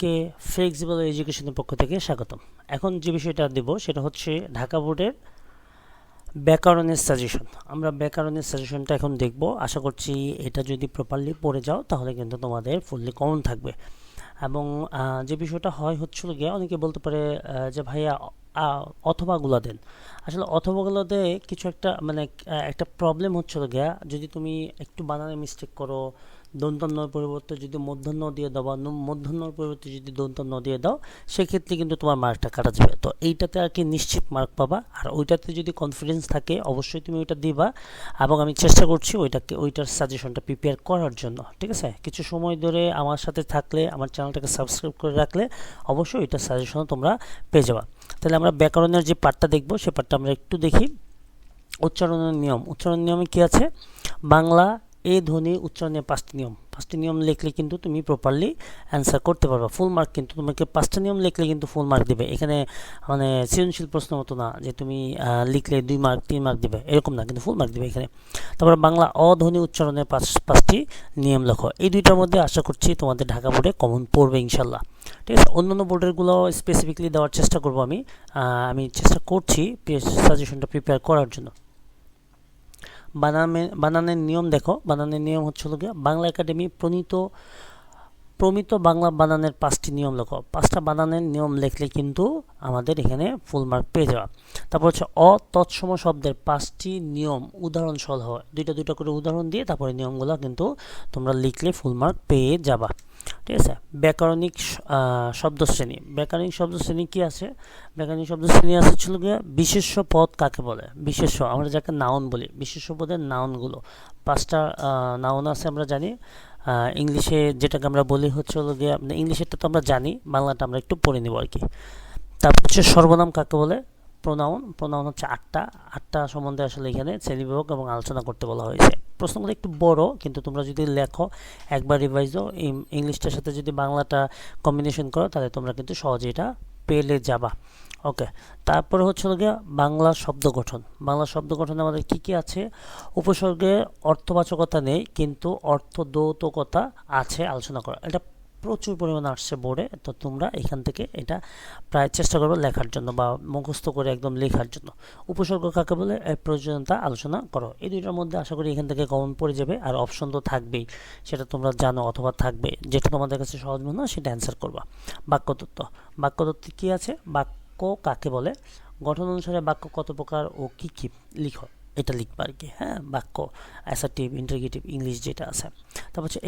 কে flexible এডুকেশনের পক্ষ থেকে স্বাগতম। এখন যে বিষয়টা দেব সেটা হচ্ছে ঢাকা বোর্ডের ব্যাকরণের সাজেশন। আমরা ব্যাকরণের সাজেশনটা এখন দেখব। আশা করছি এটা যদি প্রপারলি পড়ে যাও তাহলে কিন্তু তোমাদের ফুললি কমন থাকবে। এবং যে বিষয়টা হয় হচ্ছিল গিয়ে অনেকে বলতে পারে যে ভাইয়া অথবাগুলো দেন। আসলে অথবাগুলোতে কিছু একটা মানে একটা প্রবলেম হচ্ছিল গিয়া, যদি তুমি একটু বানানে মিস্টেক করো, দন্তান্নর পরিবর্তে যদি মূর্ধন্য দিয়ে দাও বা মূর্ধন্যর পরিবর্তে যদি দন্তান্ন দিয়ে দাও, সেক্ষেত্রে কিন্তু তোমার মার্কটা কাটা যাবে। তো এইটাতে আর কি নিশ্চিত মার্ক পাবা। আর ওইটাতে যদি কনফিডেন্স থাকে অবশ্যই তুমি ওইটা দিবা, এবং আমি চেষ্টা করছি ওইটার সাজেশনটা প্রিপেয়ার করার জন্য। ঠিক আছে, কিছু সময় ধরে আমার সাথে থাকলে, আমার চ্যানেলটাকে সাবস্ক্রাইব করে রাখলে অবশ্যই ওইটার সাজেশন তোমরা পেয়ে যাবা। তাহলে আমরা ব্যাকরণের যে পার্টটা দেখব সে পার্টটা আমরা একটু দেখি। উচ্চারণের নিয়ম। উচ্চারণ নিয়মে কি আছে? বাংলা এ ধ্বনি উচ্চারণের 5টি নিয়ম। 5টি নিয়ম লিখলে কিন্তু তুমি প্রপারলি অ্যান্সার করতে পারবা। ফুল মার্ক কিন্তু তোমাকে 5টা নিয়ম লিখলে কিন্তু ফুল মার্ক দেবে। এখানে মানে সৃজনশীল প্রশ্ন মতো না যে তুমি লিখলে 2 মার্ক 3 মার্ক দেবে, এরকম না, কিন্তু ফুল মার্ক দেবে এখানে। তারপরে বাংলা অধ্বনি উচ্চারণের 5টি নিয়ম লেখো। এই দুইটার মধ্যে আশা করছি তোমাদের ঢাকা বোর্ডে কমন পড়বে ইনশাল্লাহ। ঠিক আছে, অন্যান্য বোর্ডেরগুলো স্পেসিফিকলি দেওয়ার চেষ্টা করব। আমি চেষ্টা করছি সাজেশনটা প্রিপেয়ার করার জন্য। বানানের নিয়ম দেখো। বানানের নিয়ম হচ্ছে বাংলা একাডেমি প্রমিত বাংলা বানানের 5টি নিয়ম লেখো। 5টা বানানের নিয়ম লিখলে কিন্তু আমাদের এখানে ফুল মার্ক পেয়ে যাওয়া। তারপর হচ্ছে তৎসম শব্দের 5টি নিয়ম উদাহরণ সহ দুইটা করে উদাহরণ দিয়ে তারপরে নিয়মগুলো কিন্তু তোমরা লিখলে ফুল মার্ক পেয়ে যাবা। ঠিক আছে, ব্যাকরণিক শব্দশ্রেণী। ব্যাকরণিক শব্দশ্রেণী কি আছে? ব্যাকরণিক শব্দশ্রেণী আছে ছিল গিয়ে বিশেষ্য পদ কাকে বলে। বিশেষ্য আমরা যাকে নাউন বলি, বিশেষ্য পদের নাউনগুলো 5টা নাউন আছে আমরা জানি। ইংলিশে যেটাকে আমরা বলি হচ্ছে গিয়ে, ইংলিশেরটা তো আমরা জানি, বাংলাটা আমরা একটু পড়ে নিব আর কি। তারপর হচ্ছে সর্বনাম কাকে বলে। প্রোনাউন হচ্ছে 8টা সম্বন্ধে আসলে এখানে শ্রেণীবিভাগ এবং আলোচনা করতে বলা হয়েছে। প্রশ্নগুলো একটু বড়, কিন্তু তোমরা যদি লেখো একবার রিভাইজও ইংলিশটার সাথে যদি বাংলাটা কম্বিনেশন করো তাহলে তোমরা কিন্তু সহজে এটা পেলে যাবা। ওকে, তারপরে হচ্ছে গিয়ে বাংলা শব্দ গঠন। বাংলা শব্দ গঠনে আমাদের কি কি আছে? উপসর্গে অর্থবাচকতা নেই, কিন্তু অর্থদ্যোতকতা আছে আলোচনা করা। এটা প্রচুর পরিমাণে আসছে বোর্ডে, তো তোমরা এখান থেকে এটা প্রায় চেষ্টা করবে লেখার জন্য বা মুখস্থ করে একদম লেখার জন্য। উপসর্গ কাকে বলে, এর প্রয়োজনীয়তা আলোচনা করো। এই দুইটার মধ্যে আশা করি এখান থেকে কমন পড়ে যাবে। আর অপশন তো থাকবেই, সেটা তোমরা জানো, অথবা থাকবে, যেটা তোমাদের কাছে সহজ মনে হয় সেটা অ্যান্সার করবা। বাক্যতত্ত্ব। বাক্যতত্ত্বে কি আছে? বাক্য কাকে বলে, গঠন অনুসারে বাক্য কত প্রকার ও কি কি লিখো, এটা লিখবা আর কি। হ্যাঁ, বাক্য অ্যাসার্টিভ, ইন্টারগেটিভ, ইংলিশ যেটা আছে। তারপর হচ্ছে